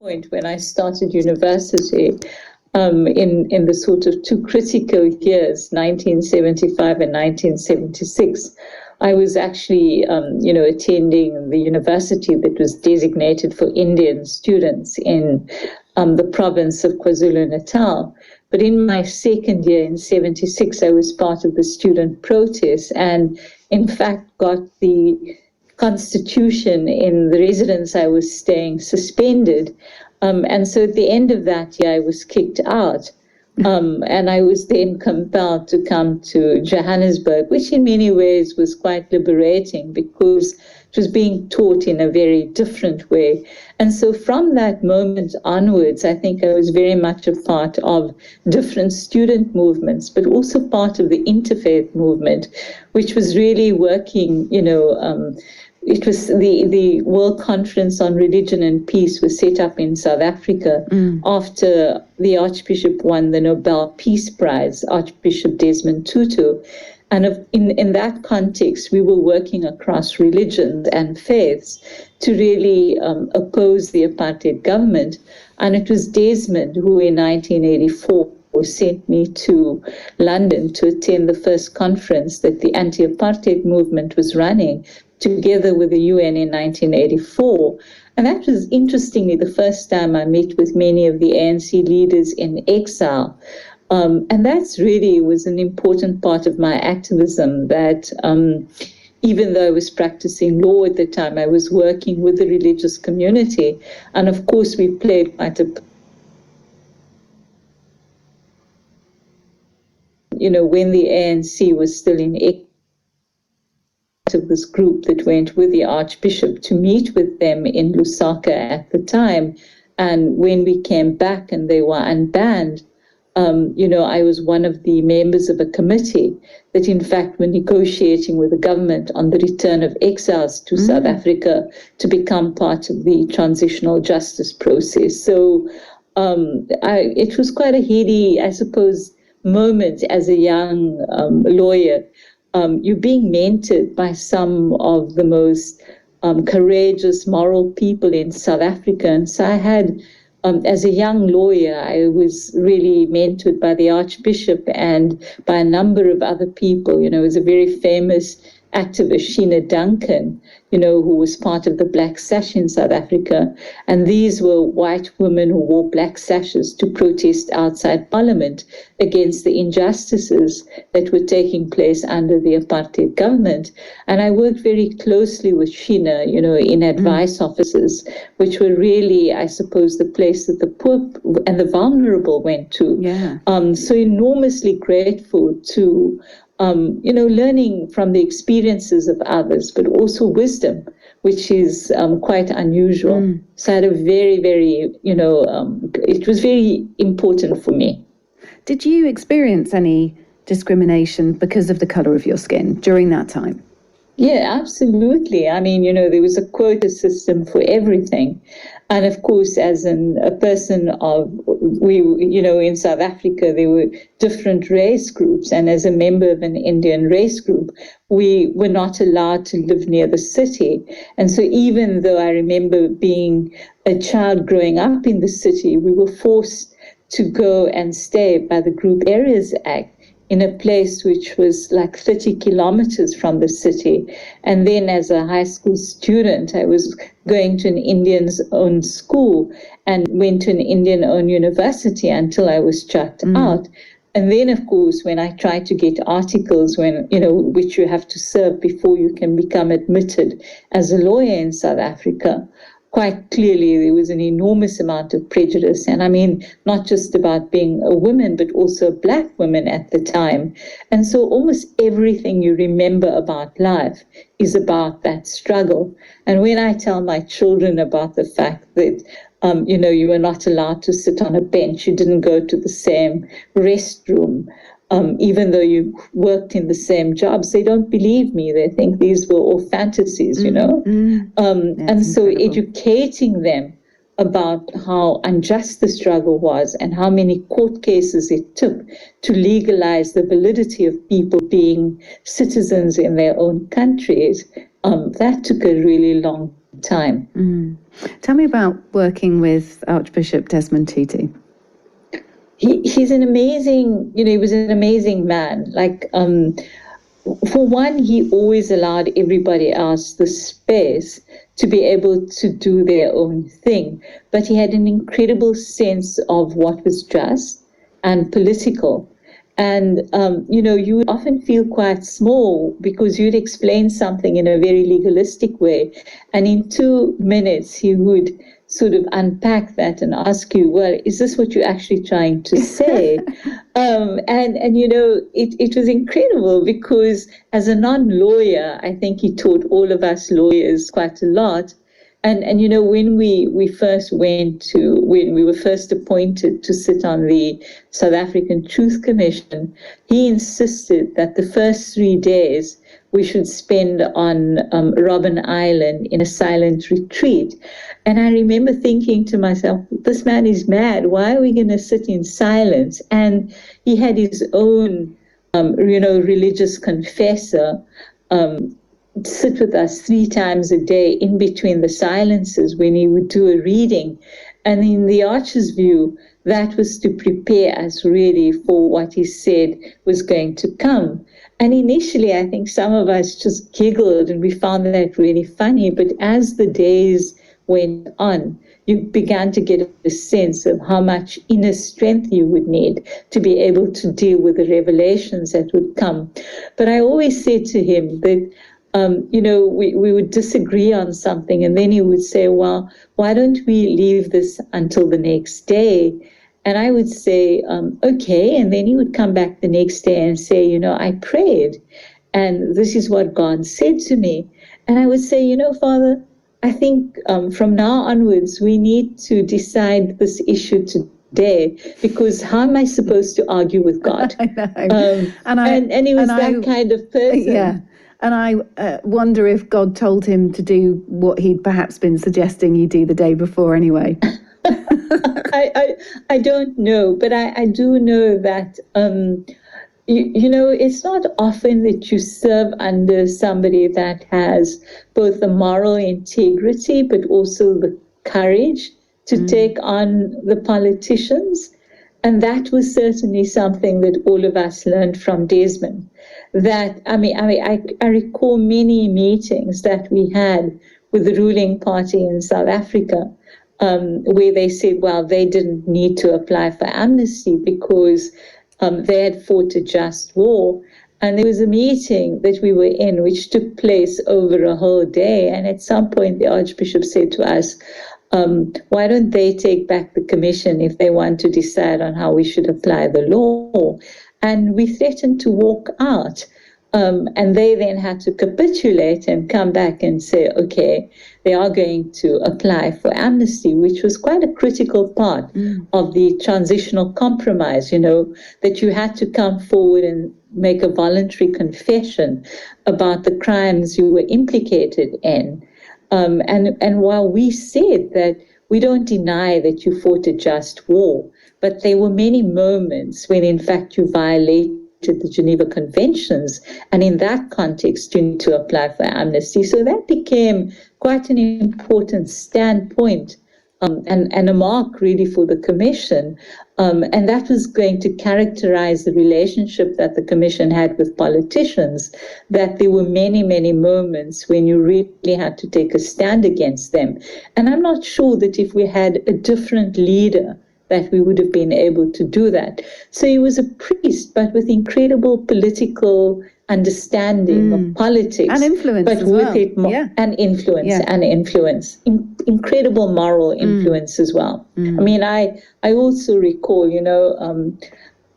point when I started university, in the sort of two critical years, 1975 and 1976, I was actually, attending the university that was designated for Indian students in the province of KwaZulu-Natal. But in my second year in 76, I was part of the student protest and, in fact, got the constitution in the residence I was staying suspended. And so at the end of that year, I was kicked out. And I was then compelled to come to Johannesburg, which in many ways was quite liberating because it was being taught in a very different way. And so from that moment onwards, I think I was very much a part of different student movements, but also part of the interfaith movement, which was really working, it was the World Conference on Religion and Peace was set up in South Africa after the Archbishop won the Nobel Peace Prize, Archbishop Desmond Tutu. And in that context, we were working across religions and faiths to really oppose the apartheid government. And it was Desmond who in 1984 sent me to London to attend the first conference that the anti-apartheid movement was running, together with the UN in 1984. And that was, interestingly, the first time I met with many of the ANC leaders in exile. And that's really was an important part of my activism, that even though I was practicing law at the time, I was working with the religious community. And of course, we played quite a when the ANC was still in of this group that went with the Archbishop to meet with them in Lusaka at the time. And when we came back and they were unbanned, I was one of the members of a committee that in fact were negotiating with the government on the return of exiles to South Africa to become part of the transitional justice process. So it was quite a heady, I suppose, moment as a young lawyer. You're being mentored by some of the most courageous, moral people in South Africa. And so I had, as a young lawyer, I was really mentored by the Archbishop and by a number of other people. It was a very famous activist, Sheena Duncan, who was part of the Black Sash in South Africa. And these were white women who wore black sashes to protest outside Parliament against the injustices that were taking place under the apartheid government. And I worked very closely with Sheena, in advice offices, which were really, I suppose, the place that the poor and the vulnerable went to. Yeah. So enormously grateful to learning from the experiences of others, but also wisdom, which is quite unusual. So I had a very, very, it was very important for me. Did you experience any discrimination because of the color of your skin during that time? Yeah, absolutely. I mean, there was a quota system for everything. And of course, as a person in South Africa, there were different race groups. And as a member of an Indian race group, we were not allowed to live near the city. And so even though I remember being a child growing up in the city, we were forced to go and stay by the Group Areas Act in a place which was like 30 kilometers from the city. And then as a high school student, I was going to an Indian-owned school and went to an Indian-owned university until I was chucked out. And then, of course, when I tried to get articles, which you have to serve before you can become admitted as a lawyer in South Africa, quite clearly there was an enormous amount of prejudice. And I mean, not just about being a woman, but also a Black woman at the time. And so almost everything you remember about life is about that struggle. And when I tell my children about the fact that, you were not allowed to sit on a bench, you didn't go to the same restroom, even though you worked in the same jobs, they don't believe me. They think these were all fantasies, and so educating them about how unjust the struggle was and how many court cases it took to legalize the validity of people being citizens in their own countries, that took a really long time. Tell me about working with Archbishop Desmond Tutu. He's an amazing, he was an amazing man. Like, for one, he always allowed everybody else the space to be able to do their own thing. But he had an incredible sense of what was just and political. And, you would often feel quite small because you'd explain something in a very legalistic way. And in 2 minutes, he would sort of unpack that and ask you, well, is this what you're actually trying to say? It was incredible because as a non-lawyer, I think he taught all of us lawyers quite a lot. And when we were first appointed to sit on the South African Truth Commission, he insisted that the first 3 days we should spend on Robben Island in a silent retreat. And I remember thinking to myself, this man is mad. Why are we going to sit in silence? And he had his own, religious confessor sit with us 3 times a day in between the silences when he would do a reading. And in the Arch's view, that was to prepare us really for what he said was going to come. And initially, I think some of us just giggled and we found that really funny. But as the days went on, you began to get a sense of how much inner strength you would need to be able to deal with the revelations that would come. But I always said to him that we would disagree on something, and then he would say, well, why don't we leave this until the next day? And I would say, okay. And then he would come back the next day and say, I prayed, and this is what God said to me. And I would say, Father, I think from now onwards, we need to decide this issue today, because how am I supposed to argue with God? I know. And he was that kind of person. Yeah. And I wonder if God told him to do what he'd perhaps been suggesting he do the day before anyway. I don't know, but I do know that, it's not often that you serve under somebody that has both the moral integrity, but also the courage to take on the politicians. And that was certainly something that all of us learned from Desmond. That, I recall many meetings that we had with the ruling party in South Africa, where they said, well, they didn't need to apply for amnesty because they had fought a just war. And there was a meeting that we were in which took place over a whole day. And at some point, the Archbishop said to us, why don't they take back the commission if they want to decide on how we should apply the law? And we threatened to walk out. And they then had to capitulate and come back and say, okay, they are going to apply for amnesty, which was quite a critical part of the transitional compromise, that you had to come forward and make a voluntary confession about the crimes you were implicated in. And while we said that we don't deny that you fought a just war, but there were many moments when, in fact, you violated the Geneva Conventions, and in that context, you need to apply for amnesty. So that became quite an important standpoint and a mark really for the Commission. And that was going to characterize the relationship that the Commission had with politicians, that there were many, many moments when you really had to take a stand against them. And I'm not sure that if we had a different leader, that we would have been able to do that. So he was a priest, but with incredible political understanding of politics. And influence but as with well. it and influence. Incredible moral influence as well. I mean, I also recall,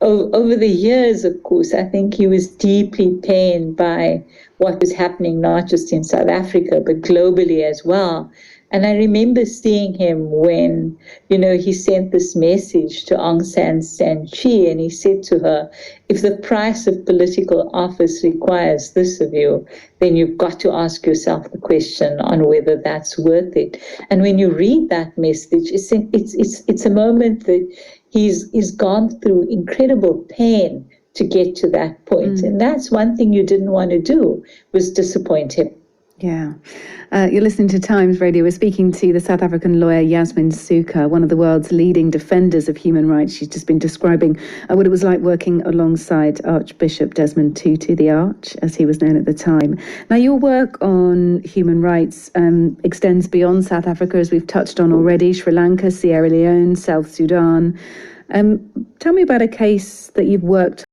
over the years, of course, I think he was deeply pained by what was happening, not just in South Africa, but globally as well. And I remember seeing him when, he sent this message to Aung San Suu Kyi, and he said to her, if the price of political office requires this of you, then you've got to ask yourself the question on whether that's worth it. And when you read that message, it's a moment that he's gone through incredible pain to get to that point. And that's one thing you didn't want to do, was disappoint him. Yeah. You're listening to Times Radio. We're speaking to the South African lawyer Yasmin Sooka, one of the world's leading defenders of human rights. She's just been describing what it was like working alongside Archbishop Desmond Tutu, the Arch, as he was known at the time. Now, your work on human rights extends beyond South Africa, as we've touched on already, Sri Lanka, Sierra Leone, South Sudan. Tell me about a case that you've worked